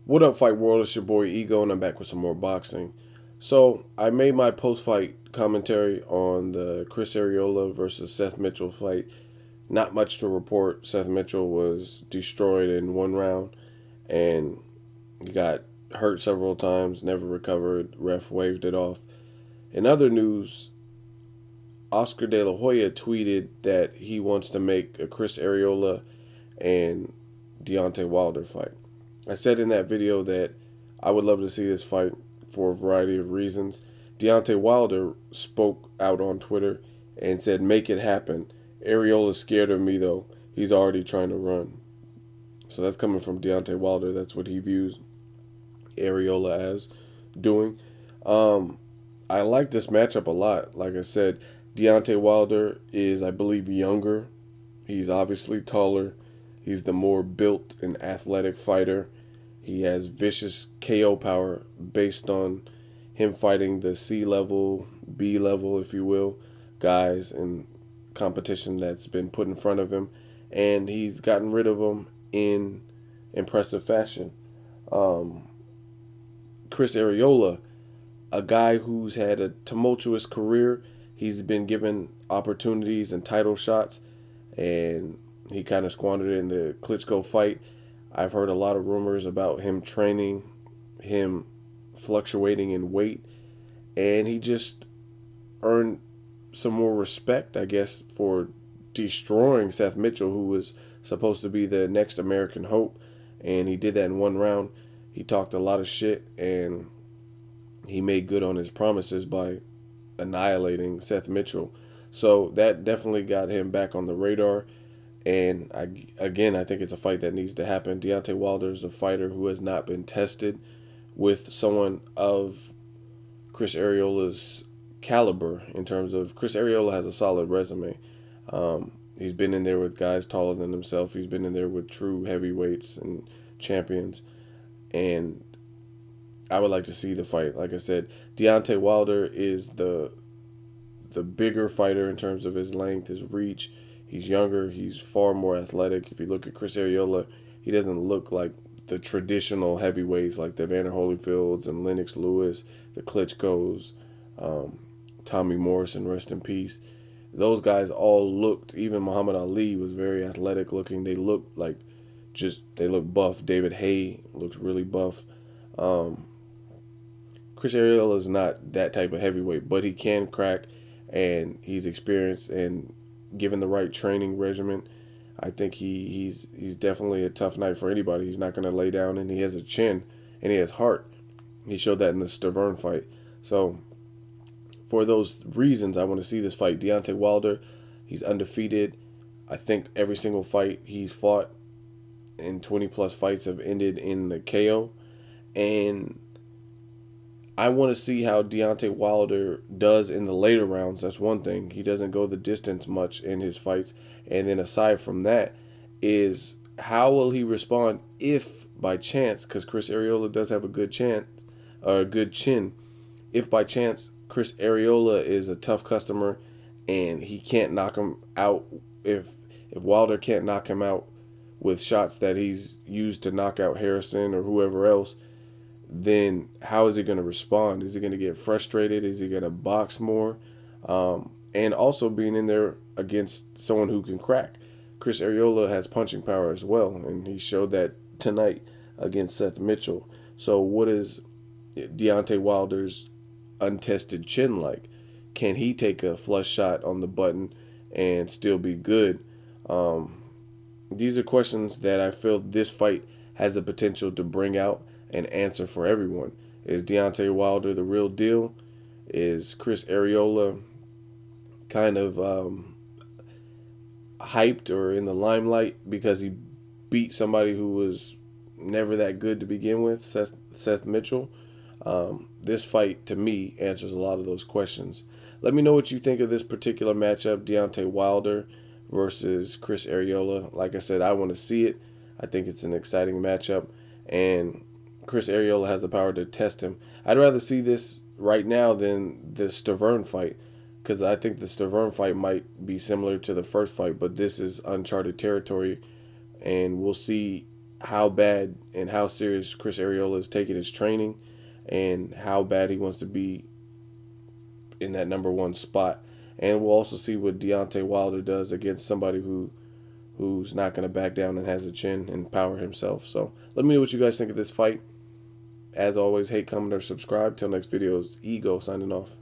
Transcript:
What up, Fight World? It's your boy Ego, and I'm back with some more boxing. So, I made my post fight commentary on the Chris Arreola versus Seth Mitchell fight. Not much to report. Seth Mitchell was destroyed in one round, and he got hurt several times, never recovered. Ref waved it off. In other news, Oscar De La Hoya tweeted that he wants to make a Chris Arreola and Deontay Wilder fight. I said in that video that I would love to see this fight for a variety of reasons. Deontay Wilder spoke out on Twitter and said, "Make it happen. Arreola's scared of me, though. He's already trying to run." So that's coming from Deontay Wilder. That's what he views Arreola as doing. I like this matchup a lot. Like I said, Deontay Wilder is, I believe, younger. He's obviously taller. He's the more built and athletic fighter. He has vicious KO power based on him fighting the C level, B level, if you will, guys in competition that's been put in front of him. And he's gotten rid of them in impressive fashion. Um, Chris Arreola, a guy who's had a tumultuous career, he's been given opportunities and title shots, and he kind of squandered it in the Klitschko fight. I've heard a lot of rumors about him training, him fluctuating in weight, and he just earned some more respect, I guess, for destroying Seth Mitchell, who was supposed to be the next American hope, and he did that in one round. He talked a lot of shit, and he made good on his promises by annihilating Seth Mitchell. So that definitely got him back on the radar. And I think it's a fight that needs to happen. Deontay Wilder is a fighter who has not been tested with someone of Chris Arreola's caliber. In terms of, Chris Arreola has a solid resume. He's been in there with guys taller than himself. He's been in there with true heavyweights and champions. And I would like to see the fight. Like I said, Deontay Wilder is the bigger fighter in terms of his length, his reach. He's younger. He's far more athletic. If you look at Chris Arreola, he doesn't look like the traditional heavyweights like the Evander Holyfields and Lennox Lewis, the Klitschko's, Tommy Morrison, rest in peace. Those guys all looked, even Muhammad Ali was very athletic looking. They looked like they look buff. David Haye looks really buff. Chris Arreola is not that type of heavyweight, but he can crack, and he's experienced, and given the right training regimen, I think he's definitely a tough night for anybody. He's not going to lay down, and he has a chin, and he has heart. He showed that in the Stavern fight. So for those reasons, I want to see this fight. Deontay Wilder, he's undefeated. I think every single fight he's fought in 20-plus fights have ended in the KO. And I want to see how Deontay Wilder does in the later rounds. That's one thing. He doesn't go the distance much in his fights. And then aside from that is, how will he respond if by chance, because Chris Arreola does have a good chin, if by chance Chris Arreola is a tough customer and he can't knock him out, if Wilder can't knock him out with shots that he's used to knock out Harrison or whoever else, then how is he going to respond? Is he going to get frustrated? Is he going to box more? And also being in there against someone who can crack. Chris Arreola has punching power as well, and he showed that tonight against Seth Mitchell. So what is Deontay Wilder's untested chin like? Can he take a flush shot on the button and still be good? These are questions that I feel this fight has the potential to bring out and answer for everyone. Is Deontay Wilder the real deal? Is Chris Arreola kind of hyped or in the limelight because he beat somebody who was never that good to begin with, Seth Mitchell? This fight, to me, answers a lot of those questions. Let me know what you think of this particular matchup, Deontay Wilder versus Chris Arreola. Like I said, I want to see it. I think it's an exciting matchup, and Chris Arreola has the power to test him. I'd rather see this right now than the Stavern fight, because I think the Stavern fight might be similar to the first fight, but this is uncharted territory, and we'll see how bad and how serious Chris Arreola is taking his training, and how bad he wants to be in that number one spot. And we'll also see what Deontay Wilder does against somebody who's not going to back down and has a chin and power himself. So let me know what you guys think of this fight. As always, hate, comment, or subscribe. Till next video, it's Ego signing off.